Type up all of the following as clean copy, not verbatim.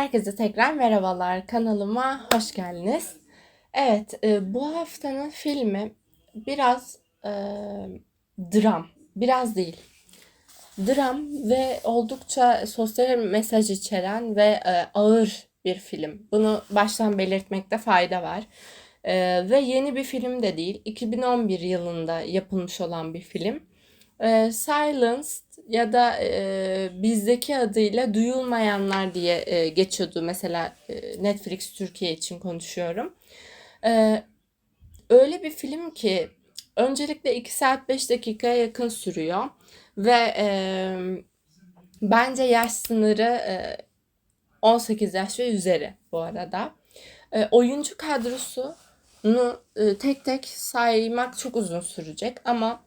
Herkese tekrar merhabalar. Kanalıma hoş geldiniz. Evet, bu haftanın filmi biraz dram. Biraz değil. Dram ve oldukça sosyal mesaj içeren ve ağır bir film. Bunu baştan belirtmekte fayda var. Ve yeni bir film de değil. 2011 yılında yapılmış olan bir film. Silenced ya da bizdeki adıyla Duyulmayanlar diye geçiyordu. Mesela Netflix Türkiye için konuşuyorum. E, Öyle bir film ki öncelikle 2 saat 5 dakikaya yakın sürüyor. Ve bence yaş sınırı 18 yaş ve üzeri bu arada. Oyuncu kadrosunu tek tek saymak çok uzun sürecek ama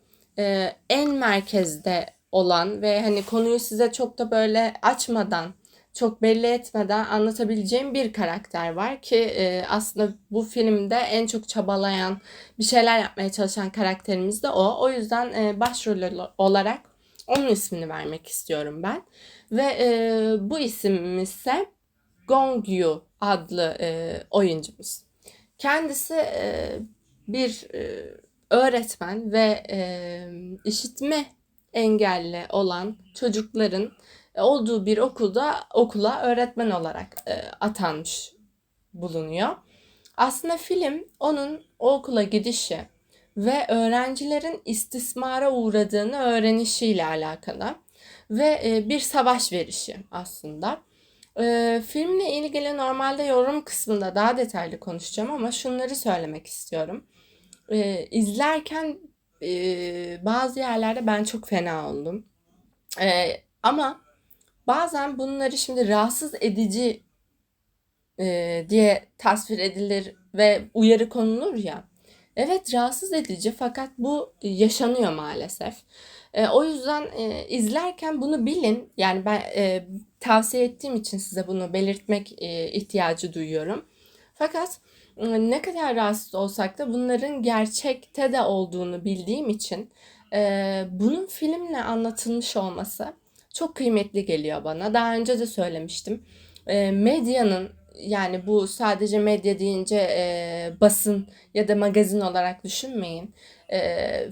en merkezde olan ve hani konuyu size çok da böyle açmadan, çok belli etmeden anlatabileceğim bir karakter var ki aslında bu filmde en çok çabalayan, bir şeyler yapmaya çalışan karakterimiz de o. O yüzden başrol olarak onun ismini vermek istiyorum ben. Ve bu isim ise Gong Yoo adlı oyuncumuz. Kendisi bir öğretmen ve işitme engelli olan çocukların olduğu bir okula öğretmen olarak atanmış bulunuyor. Aslında film onun o okula gidişi ve öğrencilerin istismara uğradığını öğrenişiyle alakalı ve bir savaş verişi aslında. Filmle ilgili normalde yorum kısmında daha detaylı konuşacağım ama şunları söylemek istiyorum. İzlerken bazı yerlerde ben çok fena oldum. Ama bazen bunları şimdi rahatsız edici diye tasvir edilir ve uyarı konulur ya. Evet, rahatsız edici fakat bu yaşanıyor maalesef. O yüzden izlerken bunu bilin. Yani ben tavsiye ettiğim için size bunu belirtmek ihtiyacı duyuyorum. Fakat ne kadar rahatsız olsak da bunların gerçekte de olduğunu bildiğim için bunun filmle anlatılmış olması çok kıymetli geliyor bana. Daha önce de söylemiştim. Medyanın, yani bu sadece medya deyince basın ya da magazin olarak düşünmeyin.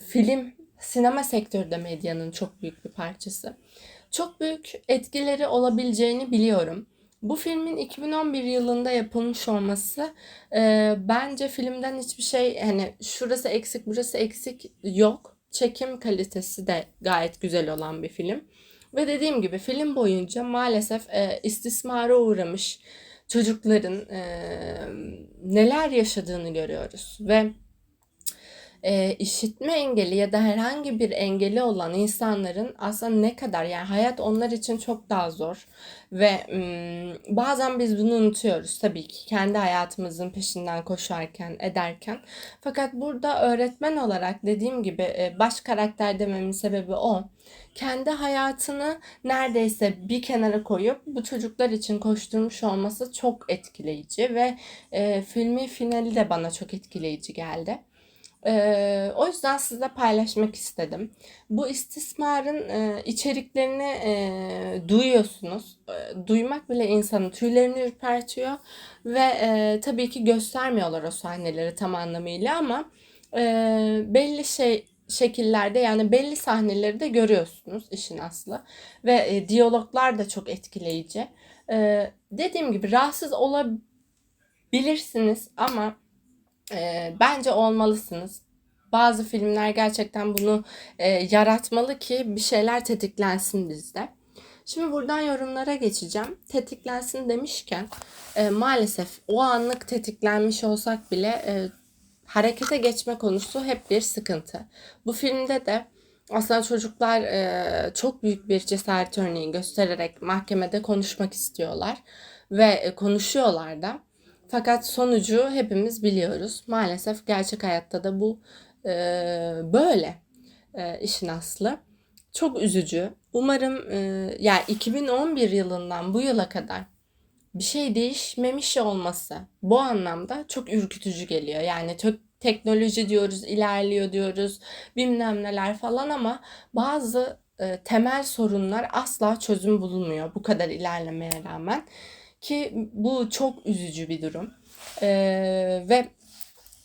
Film, sinema sektörü de medyanın çok büyük bir parçası. Çok büyük etkileri olabileceğini biliyorum. Bu filmin 2011 yılında yapılmış olması bence filmden hiçbir şey, hani şurası eksik burası eksik yok. Çekim kalitesi de gayet güzel olan bir film. Ve dediğim gibi film boyunca maalesef istismara uğramış çocukların neler yaşadığını görüyoruz. Ve işitme engeli ya da herhangi bir engeli olan insanların aslında ne kadar, yani hayat onlar için çok daha zor ve bazen biz bunu unutuyoruz tabii ki kendi hayatımızın peşinden koşarken ederken. Fakat burada öğretmen olarak dediğim gibi baş karakter dememin sebebi o. Kendi hayatını neredeyse bir kenara koyup bu çocuklar için koşturmuş olması çok etkileyici ve filmin finali de bana çok etkileyici geldi. O yüzden sizle paylaşmak istedim. Bu istismarın içeriklerini duyuyorsunuz. Duymak bile insanın tüylerini ürpertiyor ve tabii ki göstermiyorlar o sahneleri tam anlamıyla ama belli şekillerde, yani belli sahneleri de görüyorsunuz işin aslı ve diyaloglar da çok etkileyici. Dediğim gibi rahatsız olabilirsiniz ama bence olmalısınız. Bazı filmler gerçekten bunu yaratmalı ki bir şeyler tetiklensin bizde. Şimdi buradan yorumlara geçeceğim. Tetiklensin demişken maalesef o anlık tetiklenmiş olsak bile harekete geçme konusu hep bir sıkıntı. Bu filmde de aslında çocuklar çok büyük bir cesaret örneği göstererek mahkemede konuşmak istiyorlar ve konuşuyorlar da. Fakat sonucu hepimiz biliyoruz. Maalesef gerçek hayatta da bu böyle işin aslı. Çok üzücü. Umarım yani 2011 yılından bu yıla kadar bir şey değişmemiş olması bu anlamda çok ürkütücü geliyor. Yani teknoloji diyoruz, ilerliyor diyoruz, bilmem neler falan ama bazı temel sorunlar asla çözüm bulunmuyor bu kadar ilerlemeye rağmen. Ki bu çok üzücü bir durum. Ve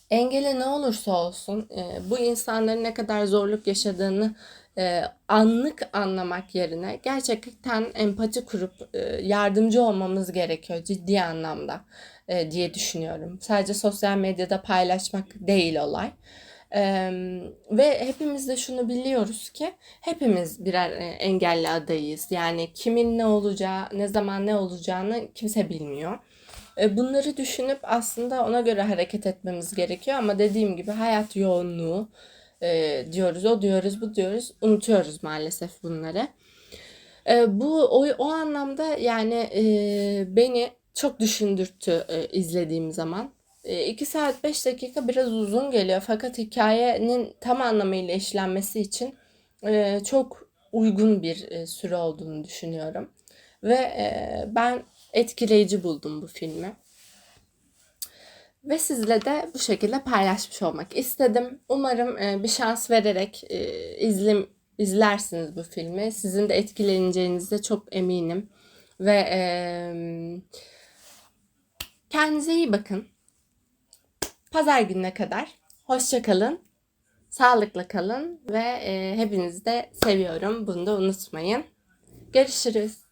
engeli ne olursa olsun bu insanların ne kadar zorluk yaşadığını anlık anlamak yerine gerçekten empati kurup yardımcı olmamız gerekiyor ciddi anlamda diye düşünüyorum. Sadece sosyal medyada paylaşmak değil olay. Ve hepimiz de şunu biliyoruz ki hepimiz birer engelli adayız. Yani kimin ne olacağı, ne zaman ne olacağını kimse bilmiyor. Bunları düşünüp aslında ona göre hareket etmemiz gerekiyor ama dediğim gibi hayat yoğunluğu diyoruz, o diyoruz, bu diyoruz, unutuyoruz maalesef bunları. Bu o anlamda yani beni çok düşündürttü izlediğim zaman. 2 saat 5 dakika biraz uzun geliyor fakat hikayenin tam anlamıyla işlenmesi için çok uygun bir süre olduğunu düşünüyorum. Ve ben etkileyici buldum bu filmi. Ve sizle de bu şekilde paylaşmış olmak istedim. Umarım bir şans vererek izlersiniz bu filmi. Sizin de etkileneceğinize çok eminim. Ve kendinize iyi bakın. Pazar gününe kadar hoşça kalın, sağlıkla kalın ve hepinizi de seviyorum. Bunu da unutmayın. Görüşürüz.